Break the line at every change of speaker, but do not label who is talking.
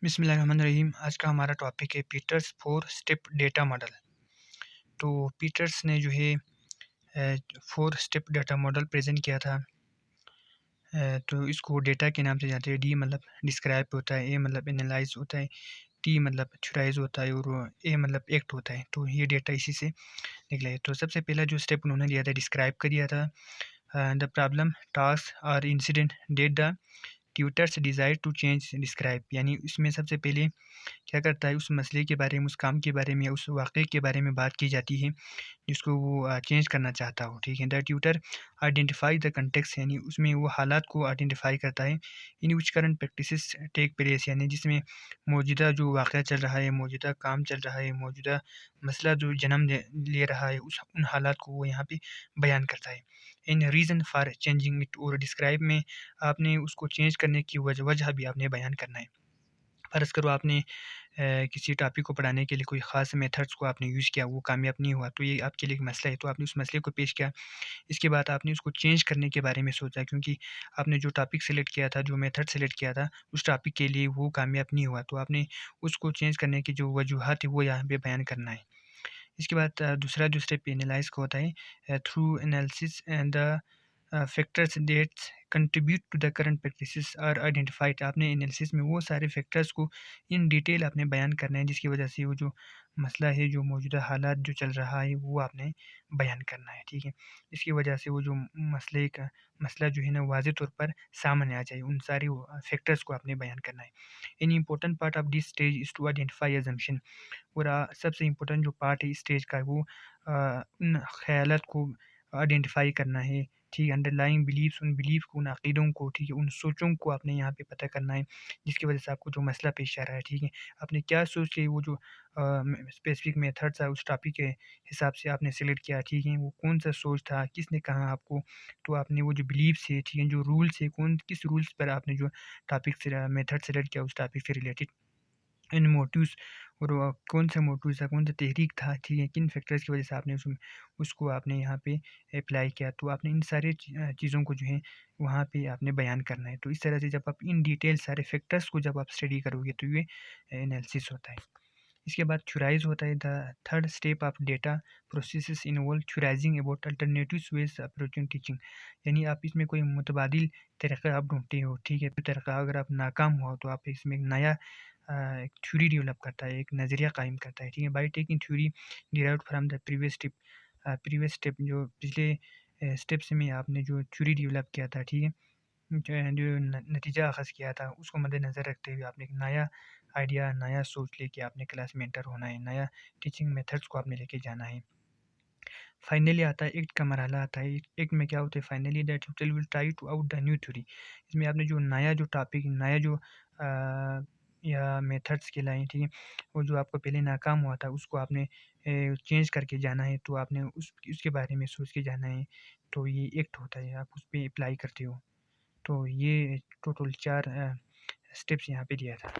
बिस्मिल्लाहिर्रहमानिर्रहीम। आज का हमारा टॉपिक है पीटर्स 4 स्टेप डेटा मॉडल। तो पीटर्स ने जो है 4 स्टेप डेटा मॉडल प्रेजेंट किया था। तो इसको डेटा के नाम से जानते हैं। डी मतलब डिस्क्राइब होता है, ए मतलब एनालाइज होता है, टी मतलब थ्योराइज होता है और ए मतलब एक्ट होता है। तो ये डेटा इसी से निकला है। तो सबसे पहला जो स्टेप उन्होंने लिया था, डिस्क्राइब कर दिया था। द प्रॉब्लम, टास्क और incident that the tutors desire to change describe, यानी इसमें सबसे पहले क्या करता है, उस मसले के बारे में, उस काम के बारे में, उस वाक़े के बारे में बात की जाती है जिसको वो चेंज करना चाहता हो। ठीक है। The tutor identify the context, यानी उसमें वो हालात को आइडेंटिफाई करता है। In which current practices take place, यानी जिसमें मौजूदा जो वाक़या चल रहा है, मौजूदा काम चल रहा है, मौजूदा मसला जो जन्म ले रहा है, उन हालात को वो यहाँ पे बयान करता है। इन रीज़न फॉर चेंजिंग इट, और डिस्क्राइब में आपने उसको चेंज करने की वजह भी आपने बयान करना है। फ़र्ज़ करो आपने किसी टॉपिक को पढ़ाने के लिए कोई ख़ास मेथड्स को आपने यूज़ किया, वो कामयाब नहीं हुआ, तो ये आपके लिए एक मसला है। तो आपने उस मसले को पेश किया। इसके बाद आपने उसको चेंज करने के बारे में सोचा, क्योंकि आपने जो टॉपिक सेलेक्ट किया था, जो मेथड सेलेक्ट किया था, उस टॉपिक के लिए वो कामयाब नहीं हुआ। तो आपने उसको चेंज करने की जो वजूहात है, वो यहाँ पे बयान करना है। इसके बाद दूसरा जो स्टेप एनालाइज़ का होता है, through analysis and the factors that's contribute to the current practices are identified. आपने एनालिसिस में वो सारे फैक्टर्स को इन डिटेल आपने बयान करना है, जिसकी वजह से वो जो मसला है, जो मौजूदा हालात जो चल रहा है, वो आपने बयान करना है। ठीक है। इसकी वजह से वो जो मसला जो है ना, वाज़ेह तौर पर सामने आ जाए, उन सारे फैक्टर्स को आपने बयान करना है। An important part of this stage is to identify assumption. और सबसे इम्पोर्टेंट जो पार्ट है इस स्टेज का, वो उन ख़यालात को आइडेंटिफ़ाई करना है। ठीक है। अंडरलाइंग बिलीव्स, उन बिलीव को, उन अक़ीदों को, ठीक है, उन सोचों को आपने यहाँ पे पता करना है, जिसकी वजह से आपको जो मसला पेश आ रहा है। ठीक है। आपने क्या सोच के वो जो स्पेसिफ़िक मेथड था, उस टॉपिक के हिसाब से आपने सेलेक्ट किया। ठीक है। वो कौन-सा सोच था, किसने कहा आपको? तो आपने वो जो बिलीव्स है, ठीक है, जो रूल्स है, किस रूल्स पर आपने जो टॉपिक से मेथड सेलेक्ट किया, उस टॉपिक से रिलेटेड इन मोटिव्स, और कौन-सा मोटिव्स था, कौन-सा तहरीक था, ठीक है, किन फैक्टर्स की वजह से आपने उसको आपने यहाँ पे अप्लाई किया। तो आपने इन सारे चीज़ों को जो है वहाँ पे आपने बयान करना है। तो इस तरह से जब आप इन डिटेल सारे फैक्टर्स को जब आप स्टडी करोगे, तो ये एनालिसिस होता है। इसके बाद थ्योराइज़ होता है। The third step of data processes involve theorising about alternative ways approaching teaching, यानी आप इसमें कोई मुतबादिल तरीक़ा आप ढूँढते हो। ठीक है। तो तरीक़ा अगर आप नाकाम हुआ, तो आप इसमें एक नया एक थ्योरी डेवलप करता है, एक नज़रिया कायम करता है। ठीक है। By taking theory derived from the previous step, जो पिछले स्टेप्स में आपने जो थ्योरी डेवलप किया था, ठीक है, जो नतीजा अख़ज़ किया था, उसको मद्देनज़र रखते हुए आपने एक नया आइडिया, नया सोच लेके आपने क्लास में एंटर होना है, नया टीचिंग मेथड्स को आपने लेके जाना है। फाइनली आता है एक्ट का मरहला आता है। एक्ट में क्या होता है? Finally that till will try to out the new theory. इसमें आपने जो नया जो टॉपिक, नया जो या मेथड्स के लाए, ठीक है, वो जो आपको पहले नाकाम हुआ था, उसको आपने चेंज करके जाना है। तो आपने उसके बारे में सोच के जाना है। तो ये एक्ट होता है, आप उस पे अप्लाई करते हो। तो ये टोटल 4 स्टेप्स यहाँ पे दिया था।